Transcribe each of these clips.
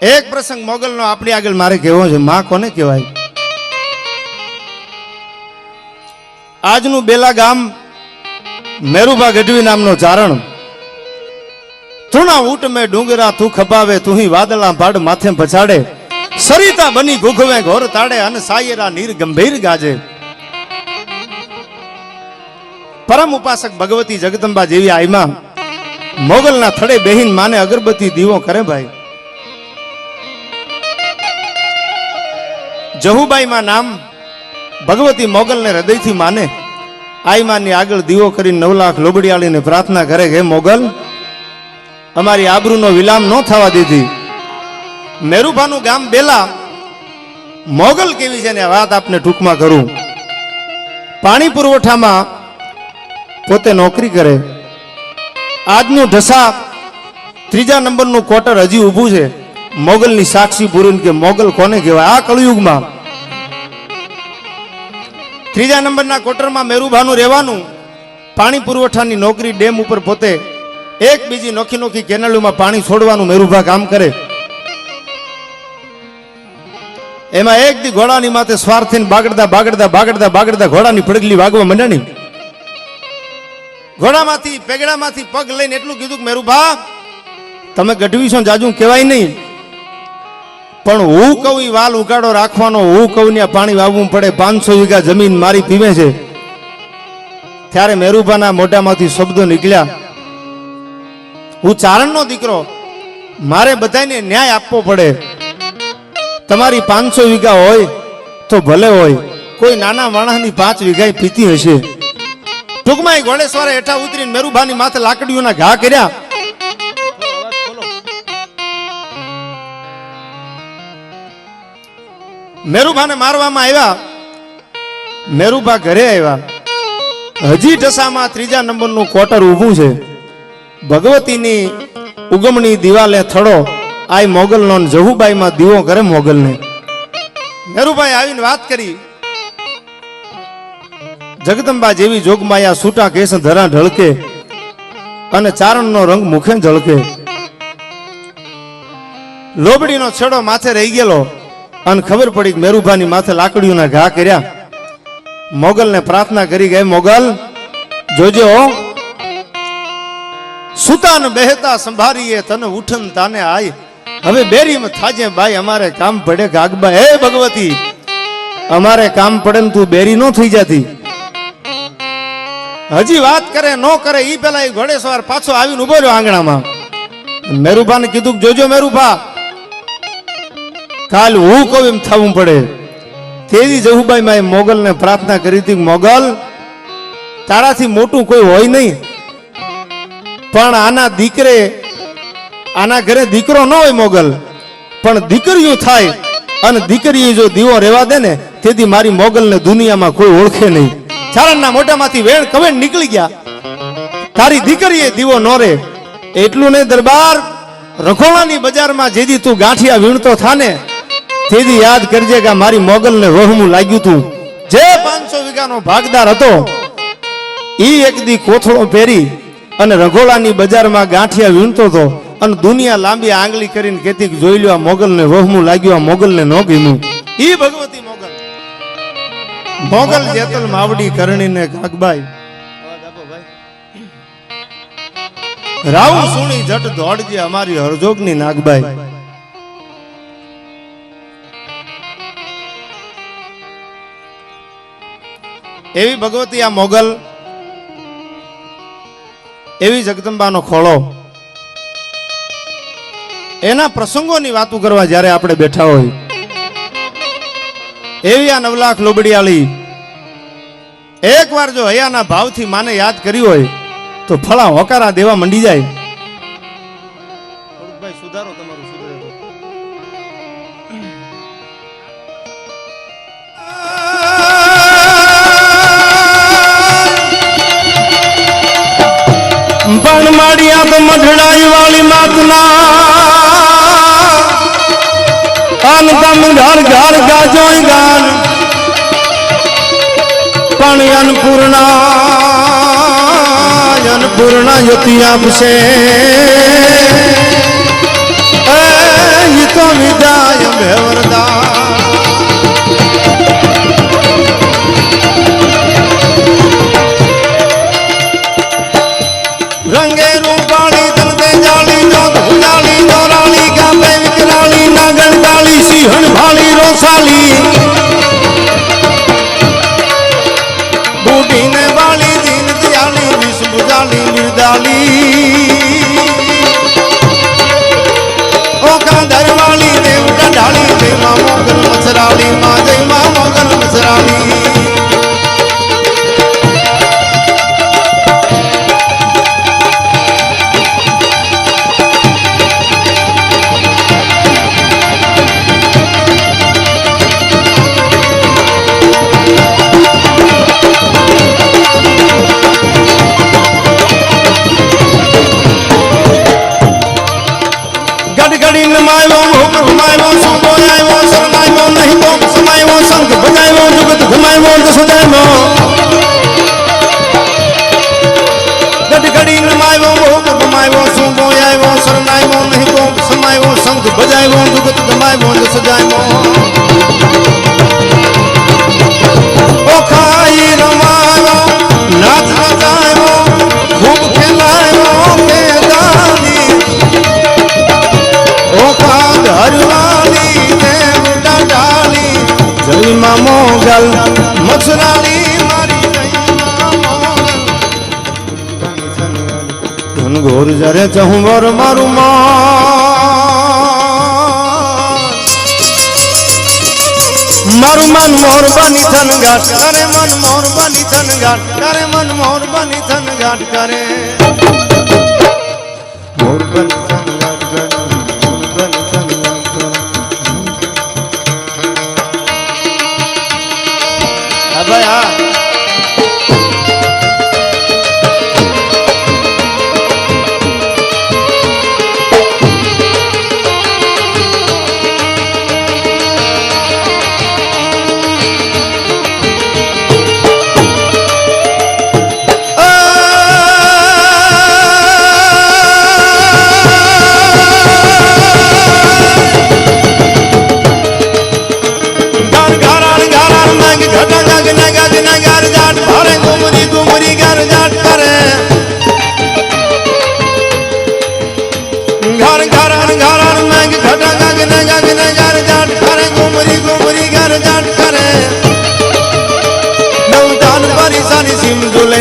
એક પ્રસંગ મોગલનો આપણી આગળ મારે કહેવો છે. માં કોને કહેવાય? આજનું બેલા ગામ મેરુભા ગઢવી નામનો ચારણ. તુણા ઊટ મેં ડુંગરા તું ખપાવે, તું વાદળા ભાડ માથે પછાડે, સરિતા બની ગુગવે ઘોર તાડે, અને સાયરા નીર ગંભીર ગાજે. પરમ ઉપાસક ભગવતી જગદંબા જેવી આઈમાં મોગલના થડે બેહીન માને અગરબત્તી દીવો કરે ભાઈ. જહુબાઈમાં નામ ભગવતી મોગલને હૃદયથી માને. આઈમાની આગળ દીવો કરીને 9 લાખ લોબડિયાળીને પ્રાર્થના કરે કે મોગલ, અમારી આબરૂનો વિલામ ન થવા દીધી. મેરુભાનું ગામ બેલા મોગલ કેવી છે ને વાત આપને ટૂંકમાં કરું. પાણી પુરવઠામાં પોતે નોકરી કરે. આજનું ઢસા 3જા નંબરનું ક્વાર્ટર હજી ઊભું છે. મોગલની સાક્ષી પૂરીને કે મોગલ કોને કહેવાય? આ કળયુગમાં 3જા નંબરના ક્વાર્ટરમાં મેરુભાનું રહેવાનું. પાણી પુરવઠાની નોકરી, ડેમ ઉપર પોતે એક બીજી નોખી નોખી કેનાલોમાં પાણી છોડવાનું મેરુભા કામ કરે. એમાં એક દી ઘોડાની માથે સ્વાર થઈને બાગડતા ઘોડાની પડગલી વાગવા માંડ્યાની. ઘોડામાંથી પેગડામાંથી પગ લઈને એટલું કીધું કે મેરુભા, તમે ગઢવી છો જાજુ કહેવાય નહીં, પણ હું કહું ઈ વાલ ઉગાડો રાખવાનો, હું કહું ને પાણી વાવવું પડે. 500 વીઘા જમીન મારી પીવે છે. ત્યારે મેરુભાના મોઢામાંથી શબ્દો નીકળ્યા, હું ચારણનો દીકરો, મારે બધાને ન્યાય આપવો પડે. તમારી 500 વીઘા હોય તો ભલે હોય, કોઈ નાના માણસની 5 વીઘા પીતી હશે. ટૂંકમાં ઘોડેશ્વરે હેઠા ઉતરીને મેરુભાની માથે લાકડીઓના ઘા કર્યા. મેરુભાને મારવામાં આવ્યા. મેરુભા ઘરે આવ્યા. હજી ઢસામાં 3જા નંબરનું ક્વાર્ટર ઊભું છે. ભગવતીની ઉગમણી દિવાલે થડો આઈ મોગલનો, જહુબાઈમાં દીવો કરે મોગલને. મેરુભાઈ આવીને વાત કરી, જગદંબા જેવી જોગમાયા સૂટા કેસ ધરા ઢળકે, અને ચારણનો રંગ મુખે ઝળકે. લોબડીનો છેડો માથે રહી ગયેલો અને ખબર પડી કે મેરુભાની માથે લાકડીઓના ઘા કર્યા. મોગલને પ્રાર્થના કરી ગઈ, મોગલ જોજો, સુતાન બેહતા સંભારીએ તને ઉઠન તાને આય. હવે બેરીમાં થાજે ભાઈ, અમારે કામ પડે કે આગબા. હે ભગવતી, અમારે કામ પડે ને તું બેરી ન થઈ જતી. હજી વાત કરે ન કરે ઈ પેલા એ ઘોડેસવાર પાછો આવીને ઉભો રહ્યો આંગણામાં. મેરુભાને કીધું કે જોજો મેરુભા, કાલ હું કહું એમ થવું પડે. તેવી જહુબાઈમાં મોગલને પ્રાર્થના કરી હતી, મોગલ તારાથી મોટું કોઈ હોય નહીં, પણ આના દીકરે, આના ઘરે દીકરો ન હોય મોગલ, પણ દીકરીઓ થાય. અને દીકરીએ જો દીવો રેવા દે ને, તેથી મારી મોગલને દુનિયામાં કોઈ ઓળખે નહીં. ચારણના મોઢામાંથી વેણ કવેણ નીકળી ગયા. તારી દીકરીએ દીવો ન રે. એટલું નહીં દરબાર, રખોણાની બજારમાં જેથી તું ગાંઠિયા વીણતો થાને, તેથી યાદ કરજે કે મારી મોગલને વહમું લાગ્યું તું. જે 500 વીઘાનો ભાગદાર હતો, ઈ એક દી કોથળો પહેરી અને રઘોડાની બજારમાં ગાંઠિયા વીણતો હતો, અને દુનિયા લાંબી આંગળી કરીને કહેતી જોઈ લ્યો આ મોગલને વહમું લાગ્યું, આ મોગલને ન ગમ્યું. ઈ ભગવતી મોગલ. મોગલ જેતલ માવડી કરણીને કાકબાઈ, રાવ સુણી જટ દોડજે અમારી હરજોગની નાગબાઈ. એવી ભગવતી આ મોગલ, એવી જગદંબાનો ખોળો. એના પ્રસંગોની વાતો કરવા જ્યારે આપણે બેઠા હોય, એવી આ 9 લાખ લોબડિયાળી એક વાર જો હૈયાના ભાવથી માને યાદ કરી હોય તો ફળા હોકારા દેવા મંડી જાય. ભાઈ સુધારો તમારું સુધરે. પણ માડિયા તો મઢડાઈ વાળી માતના, અન તમ ઘર ઘર ગાજોય ગાન, પણ અન્નપૂર્ણા યુતિ આપશે. ઈ તો ઘડી નમાયો ભોગ ભમાયો સુબો આવ્યો શરણાયો નહીં તો સમાયો સંત બજાયો જગત ઘમાયો દસજાયો ઘડી ઘડી નમાયો ભોગ ભમાયો સુબો આવ્યો શરણાયો નહીં તો સમાયો સંત બજાયો જગત ઘમાયો દસજાયો ઓ ખાઈ રમાયો નાચ નચાયો ખૂબ ખેલાયો કે દાદી ઓ કાંદ હરવાલી દેવતા ડાલી જયમાં મોગલ મછરાલી મારી ધન ઘોર જરે ચહુંવર મારું મારું મન મોર બની થન ગાટ કરે મન મોર બની થન ગાટ કરે મન મોર બની થન ગાટ કરે મોર બની થન ગાટ કરે મોર બની થન ગાટ કરે હા ભાઈ હા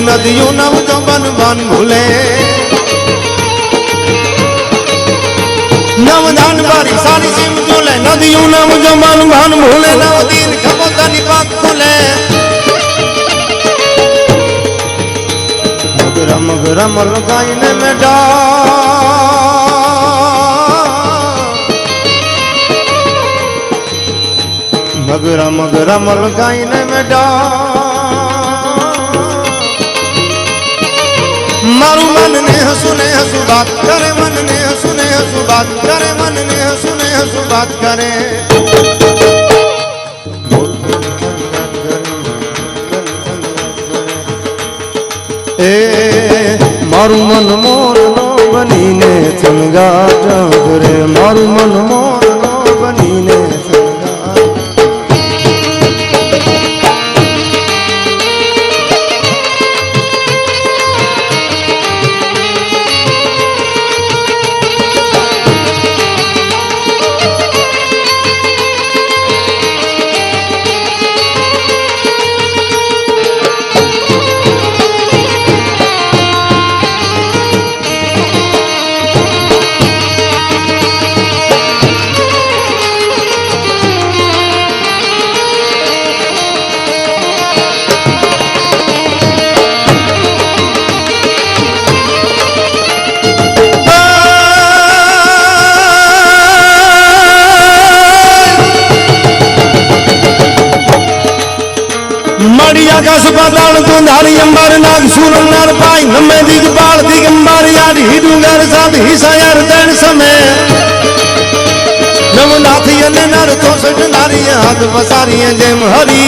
नदियों नव जो बन बन भूले नवदान बारी सारी सिम झूले नदियों नव जो बन बन भूले नव दिन खबोतनी पाक खुले मगरा मगरा मलगाईने में मगरा मगरा मलगाईने में मारू मन ने हंसुने हंसु बात करे मन ने हंसुने हंसु बात करे मन ने हंसुने हंसु बात करे ए मारू मन मोर नो बनीने चंगा करे मारू मन मोर नो बनीने आकाश पाताल कुंधारी अंबर नाग सूरन नर पाई नमे दिगपाल दिगंबर यार हिडुंगर साध हिसायर तन समय नवनाथ यने नर तो सट नारी हाथ बसारी जेम हरी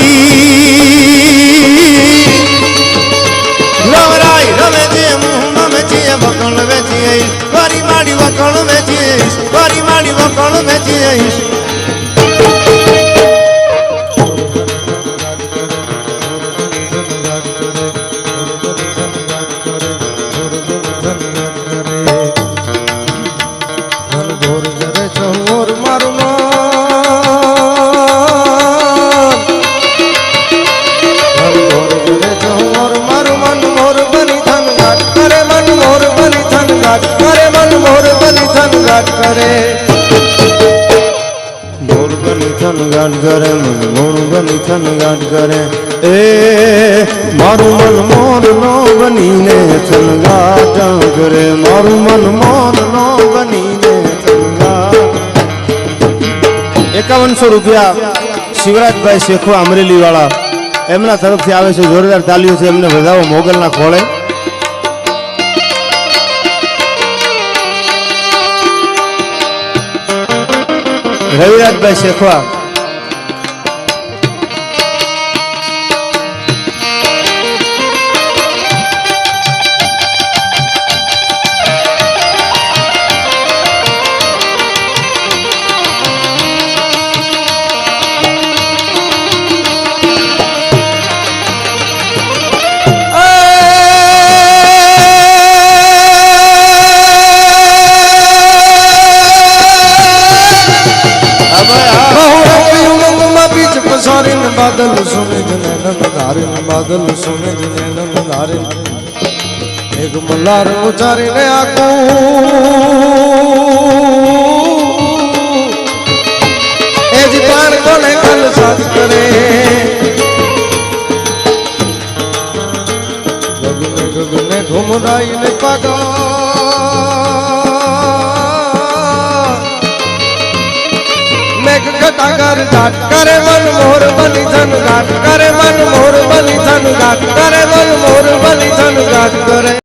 नवराय रवे जे मुंह में जे बकल वेची वारी माड़ी बकल वेची वारी माड़ी बकल वेची करे मोर बनी थन गाट करे मोर बनी थन गाट करे ए मारू मन मोर नो बनी ने थन गाट करे मारू मन मोर नो बनी ने थन गाट 5100 रुपया शिवराज भाई शेखो अमरेली वाला एमना तरफ से आवे छे जोरदार तालियों से एमने વધાવો મોગલના ખોળે રવિરાજભાઈ શેખવા बादल सुने नैनन धारिन बादल सुने नैनन धारिन एक मल्हार उचारी ने आको ए जी प्राण कोने कल साथ करे गगने गगने घुमराई ने पागा मेघ घटाकर जाट करे मन मोर